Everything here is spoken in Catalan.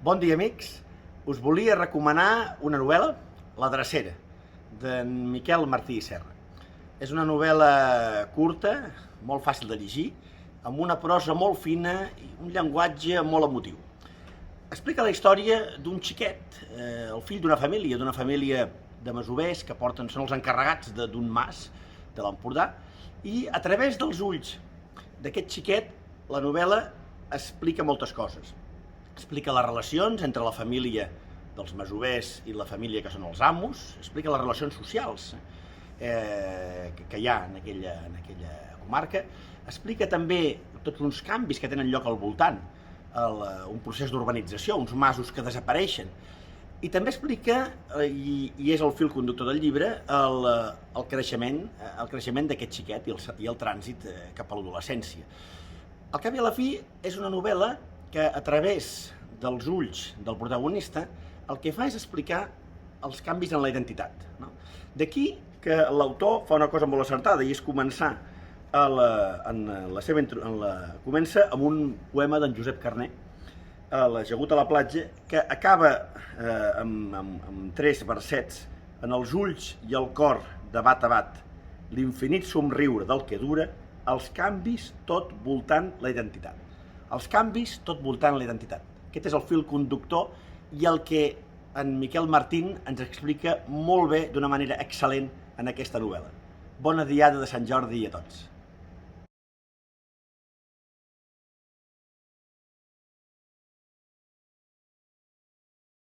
Bon dia, amics. Us volia recomanar una novel·la, La drecera, d'en Miquel Martí i Serra. És una novel·la curta, molt fàcil de llegir, amb una prosa molt fina i un llenguatge molt emotiu. Explica la història d'un xiquet, el fill d'una família de masovers que són els encarregats d'un mas de l'Empordà, i a través dels ulls d'aquest xiquet la novel·la explica moltes coses. Explica les relacions entre la família dels masovers i la família que són els amos, explica les relacions socials que hi ha en aquella comarca, explica també tots uns canvis que tenen lloc al voltant, un procés d'urbanització, uns masos que desapareixen, i també explica, i és el fil conductor del llibre, el creixement d'aquest xiquet i el trànsit cap a l'adolescència. Al cap i a la fi és una novel·la que a través dels ulls del protagonista el que fa és explicar els canvis en la identitat. D'aquí que l'autor fa una cosa molt acertada i és comença amb un poema d'en Josep Carner, L'Ajagut a la platja, que acaba amb 3 versets: en els ulls i el cor de bat a bat, l'infinit somriure del que dura, els canvis tot voltant la identitat. Els canvis tot voltant la identitat. Aquest és el fil conductor i el que en Miquel Martín ens explica molt bé, d'una manera excel·lent, en aquesta novel·la. Bona diada de Sant Jordi a tots.